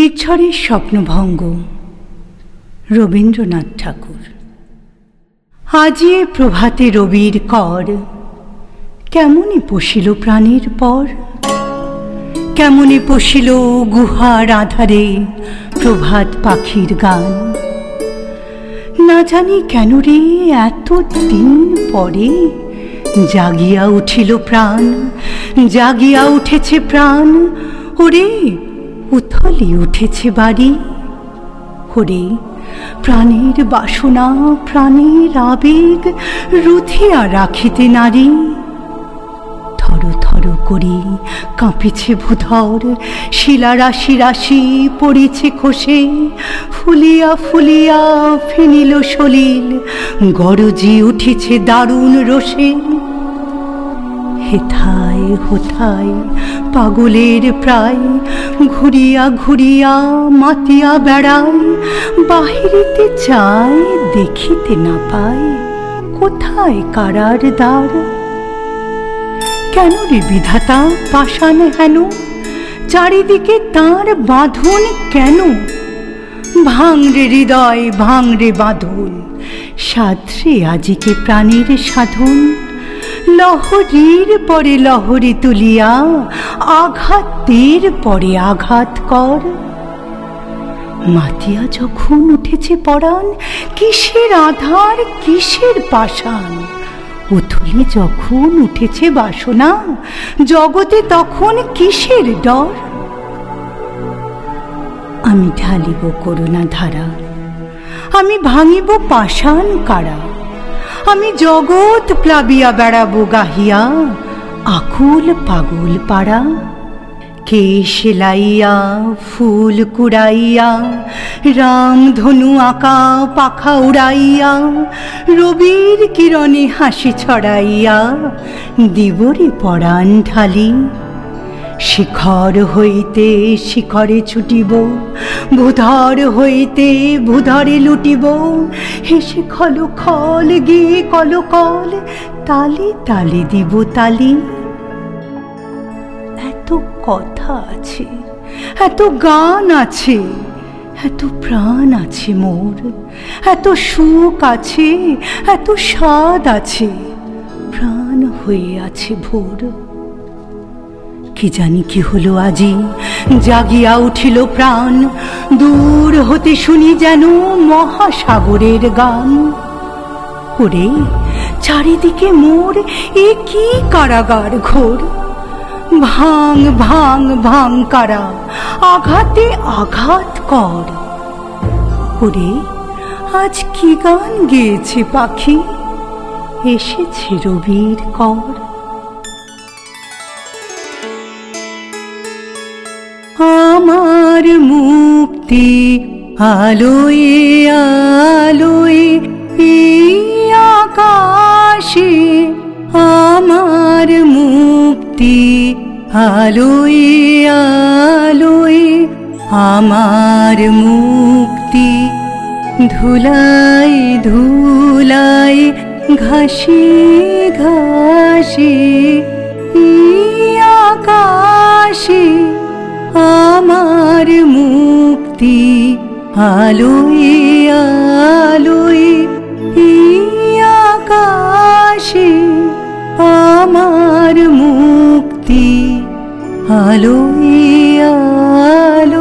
নির্ঝরের স্বপ্নভঙ্গ রবীন্দ্রনাথ ঠাকুর। আজি এ প্রভাতে রবির কর, কেমনে পশিল প্রাণের পর, কেমনে পশিল গুহার আধারে প্রভাত পাখির গান। না জানি কেন রে এত দিন পরে জাগিয়া উঠিল প্রাণ, জাগিয়া উঠেছে প্রাণ। ওরে উথলি উঠেছে বাড়ি, ওরে প্রাণের বাসনা প্রাণের আবেগ রুধিয়া রাখিতে নারী। থর থর করি কাঁপিছে ভূধর, শিলা রাশি রাশি পড়েছে খসে, ফুলিয়া ফুলিয়া ফেনিল সলিল গরজি উঠেছে দারুণ রোষে। হেথায় হোথায় পাগলের প্রায় ঘুরিয়া ঘুরিয়া মাতিয়া বেড়ায়, বাহিরিতে চায় দেখিতে না পায় কোথায় কারার দ্বার। কেন রে বিধাতা পাষাণ হেন, চারিদিকে তার বাঁধন কেন? ভাঙরে হৃদয় ভাঙরে বাঁধন, সাধরে আজিকে প্রাণীর সাধন। লহরীর পরে লহরী তুলিয়া আঘাতের পরে আঘাত কর। মাতিয়া যখন উঠেছে পরাণ, কিসের আধার কিসের পাষাণ। উথলি যখন উঠেছে বাসনা, জগতে তখন কিসের ডর। আমি ঢালিব করুণা ধারা, আমি ভাঙিব পাষাণ কারা। আমি জগৎ প্লাবিয়া বেড়াবো গাহিয়া আকুল পাগল পাড়া। কে সেলাইয়া ফুল কুড়াইয়া রাম ধনু আঁকা পাখা উড়াইয়া, রবির কিরণে হাসি ছড়াইয়া দিবরে পরাণ ঢালি। শিখর হইতে শিখরে ছুটিব, ভূধর হইতে ভূধরে লুটিব। হেসে খল খল গিয়ে কল কল, তালে তালে দিব তালি। এত কথা আছে, এত গান আছে, এত প্রাণ আছে মোর, এত সুখ আছে, এত স্বাদ আছে, প্রাণ হয়ে আছে ভোর। কি জানি কি হলো আজি জাগিয়া উঠিল প্রাণ, দূর হতে শুনি যেন মহাসাগরের গান। ওরে চারিদিকে মোর এ কি কারাগার ঘোর। ভাঙ ভাঙ ভাঙ কারা, আঘাতে আঘাত কর। ওরে আজ কি গান গেয়েছে পাখি, এসেছে রবির কর। আমার মুক্তি আলোয় আলোয় এই আকাশে, আমার মুক্তি আলোয় আলোয়, আমার মুক্তি ধুলাই ধুলাই ঘাসে ঘাসে এই আকাশে। আমার মুক্তি আলোয় আলোয় এই আকাশে, আমার মুক্তি আলোয় আলোয়।